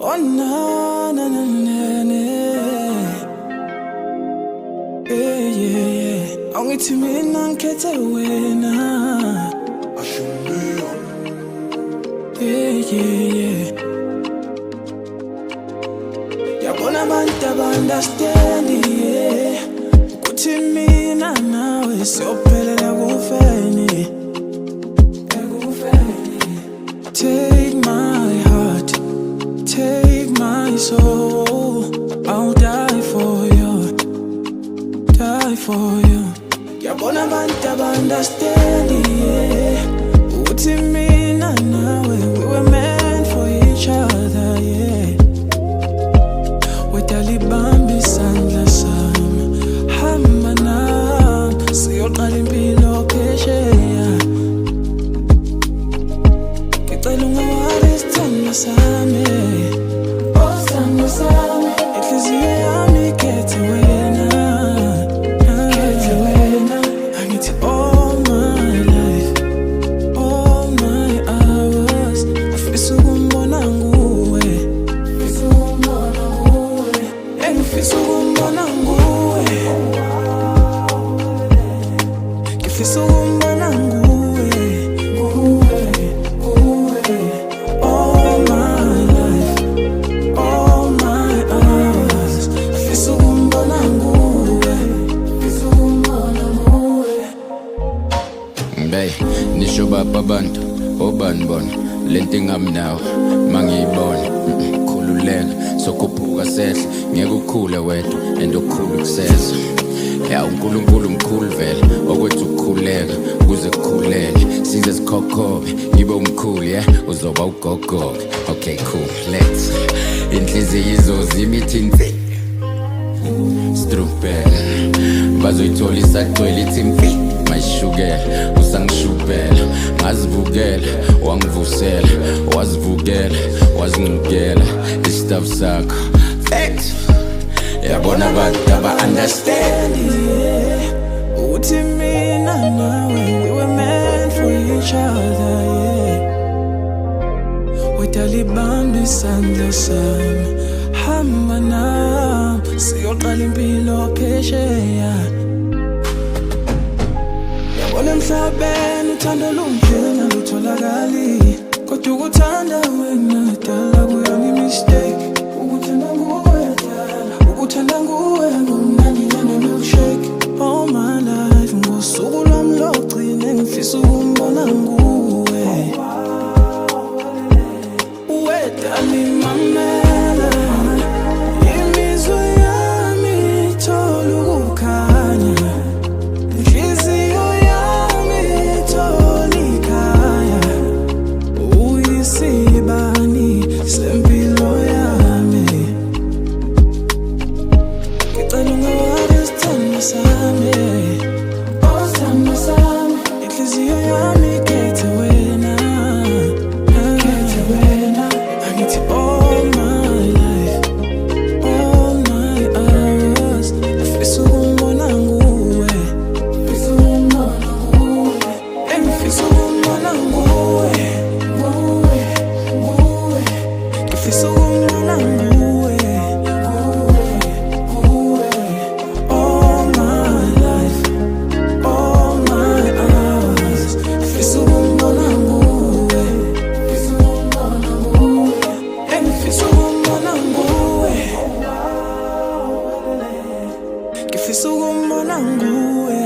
Oh na na na na na. Yeah yeah yeah. Angithi mina ngikhethe wena. Ashumbeyo. Yeah yeah yeah. Yabona abantu aba-understand yeah. Ukuthi mina nawe siyophelela kufeni. Take my heart, take my soul. I'll die for you, die for you. Yabona abantu aba-understand yeah. Uthi mina nawe we were meant for each other yeah. Wetalibambi isandla sami, hamba nami siyoqala impilo phesheya. Ngicela ungawari isithando sami, oh sithando sami. Inhliziyo yami ikhethe wena, ikhethe wena. Angithi all my life, all my hours ngifisa ukumbona nguwe, ngifisa ukumbona nguwe, ngifisa ukumbona nguwe, ngifisa ukumbona nguwe. Hey, nisho bapha abantu obani bona lento ingami nawe mangiyibona khululeka sokhuphuka sehle ngeke ukhule wedwa and ukhulu kuseza ya uNkulunkulu mkhulu vele okwethu ukukhuleka kuze kukhuleke size sikhokhobe ngibe umkhulu yeah uzoba ugogo. Okay cool, let's inhliziyo izozima ithi strupel bazoyithola isagcwele ithi mfi mayishukela usangishubela ngazivukela wangivusela wazivukela wazincukela isitafu sakho fact yabona abantu aba-understand yeah. Uthi mina nawe we were meant for each other yeah. Wetalibambi isandla sami, hamba nami siyoqala impilo phesheya. Yabona emhlabeni uthando lunjena lutholakali, kodwa ukuthanda wena dala kuyona imistake. Ukuthanda nguwe dala, ukuthanda nguwe ngumnandi njenge-milkshake. All my life ngosuku lwami lokugcina ngifisa ukumbona nguwe. Wedala imamela imizwa yami ithola ukukhanya, inhliziyo yami ithola ikhaya. Uyisibani sempilo yami, ngicela ungawari isithando sami, oh sithando sami. Inhliziyo yami ikhethe wena, ikhethe wena. Angithi all my life, all my hours ngifisa ukumbona nguwe, ngifisa ukumbona nguwe, ngifisa ukumbona nguwe, nguwe, nguwe. Ngifisa ukumbona nguwe, nguwe, nguwe. All my life, all my hours ngifisa ukumbona nguwe, ngifisa ukumbona nguwe, ngifisa ukumbona nguwe, ngifisa ukumbona nguwe.